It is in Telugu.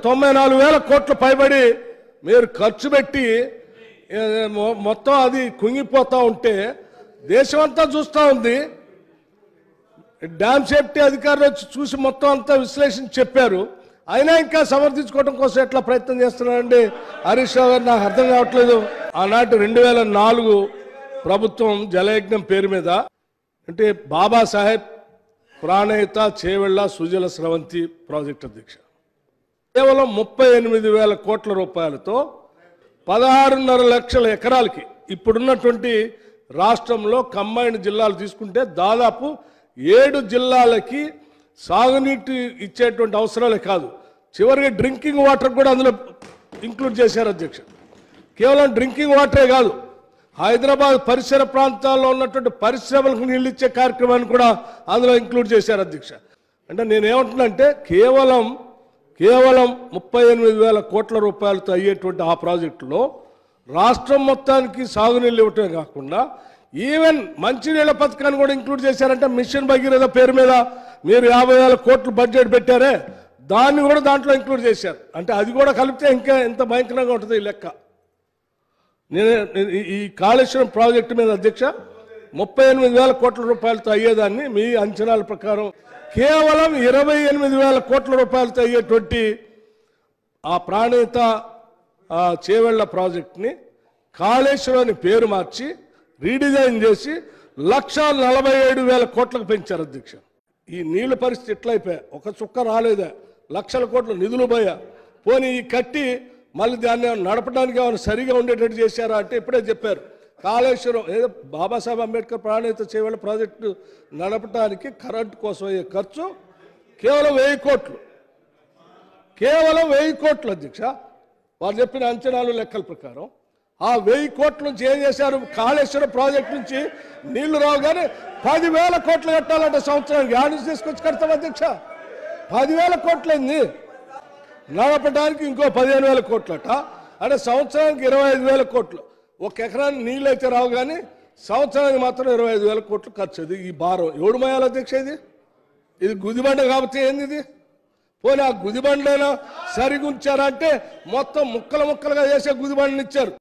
94,000 కోట్ల పైబడి మీరు ఖర్చు పెట్టి మొత్తం అది కుంగిపోతా ఉంటే దేశమంతా చూస్తూ ఉంది. డ్యామ్ సేఫ్టీ అధికారులు వచ్చి చూసి మొత్తం అంతా విశ్లేషణ చెప్పారు. అయినా ఇంకా సమర్థించుకోవడం కోసం ఎట్లా ప్రయత్నం చేస్తున్నారండి హరీష్ రావు గారు? నాకు అర్థం కావట్లేదు. ఆనాటి 2004 ప్రభుత్వం జలయజ్ఞం పేరు మీద అంటే బాబాసాహెబ్ ప్రాణహిత చేవెళ్ళ సుజల స్రవంతి ప్రాజెక్టు అధ్యక్ష కేవలం 38,000 కోట్ల రూపాయలతో 16.5 లక్షల ఎకరాలకి ఇప్పుడున్నటువంటి రాష్ట్రంలో కంబైన్డ్ జిల్లాలు తీసుకుంటే దాదాపు 7 జిల్లాలకి సాగునీటి ఇచ్చేటువంటి అవసరాలే కాదు, చివరికి డ్రింకింగ్ వాటర్ కూడా అందులో ఇంక్లూడ్ చేశారు అధ్యక్ష. కేవలం డ్రింకింగ్ వాటరే కాదు, హైదరాబాద్ పరిసర ప్రాంతాల్లో ఉన్నటువంటి పరిశ్రమలకు నీళ్ళు ఇచ్చే కార్యక్రమాన్ని కూడా అందులో ఇంక్లూడ్ చేశారు అధ్యక్ష. అంటే నేనేమంటున్నానంటే కేవలం 38,000 కోట్ల రూపాయలతో అయ్యేటువంటి ఆ ప్రాజెక్టులో రాష్ట్రం మొత్తానికి సాగునీళ్ళు ఇవ్వటమే కాకుండా ఈవెన్ మంచినీళ్ళ పథకాన్ని కూడా ఇంక్లూడ్ చేశారంటే మిషన్ భగీరథ పేరు మీద మీరు 50,000 కోట్లు బడ్జెట్ పెట్టారే దాన్ని కూడా దాంట్లో ఇంక్లూడ్ చేశారు. అంటే అది కూడా కలిపితే ఇంకా ఎంత భయంకరంగా ఉంటుంది ఈ లెక్క. నేను ఈ కాళేశ్వరం ప్రాజెక్టు మీద అధ్యక్ష 38,000 కోట్ల రూపాయలతో అయ్యేదాన్ని మీ అంచనాల ప్రకారం కేవలం 28,000 కోట్ల రూపాయలతో అయ్యేటువంటి ఆ ప్రాణహిత చేవెళ్ల ప్రాజెక్ట్ని కాళేశ్వరాన్ని పేరు మార్చి రీడిజైన్ చేసి 1,47,000 కోట్లకు పెంచారు అధ్యక్ష. ఈ నీళ్ల పరిస్థితి ఎట్లయిపోయా, ఒక చుక్క రాలేదా, లక్షల కోట్ల నిధులు పోయా. పోనీ ఈ కట్టి మళ్ళీ దాన్ని నడపడానికి ఏమైనా సరిగా ఉండేటట్టు చేశారా అంటే ఇప్పుడే చెప్పారు కాళేశ్వరం ఏదో బాబాసాహెబ్ అంబేద్కర్ ప్రాణహిత చేవెళ్ల ప్రాజెక్టు నడపడానికి కరెంటు కోసం అయ్యే ఖర్చు కేవలం 1,000 కోట్లు, కేవలం 1,000 కోట్లు అధ్యక్ష. వాళ్ళు చెప్పిన అంచనాలు లెక్కల ప్రకారం ఆ 1,000 కోట్ల నుంచి ఏం చేశారు? కాళేశ్వరం ప్రాజెక్టు నుంచి నీళ్లు రావు కానీ 10,000 కోట్లు కట్టాలంటే సంవత్సరానికి యాడ్ నుంచి తీసుకొచ్చి కడతాం అధ్యక్ష. 10,000 కోట్లయింది, నడపడానికి ఇంకో 15,000 కోట్లట, అంటే సంవత్సరానికి 25,000 కోట్లు. ఒక ఎకరానికి నీళ్ళు అయితే రావు కానీ సంవత్సరానికి మాత్రం 25,000 కోట్లు ఖర్చు. ఈ భారం ఎవడు మోయాలి అధ్యక్ష? ఇది గుదిబండ కాబట్టి ఏంది ఇది? పోనీ ఆ గుదిబండైనా సరిగుంచారంటే మొత్తం ముక్కలుగా చేసే గుదిబండని ఇచ్చారు.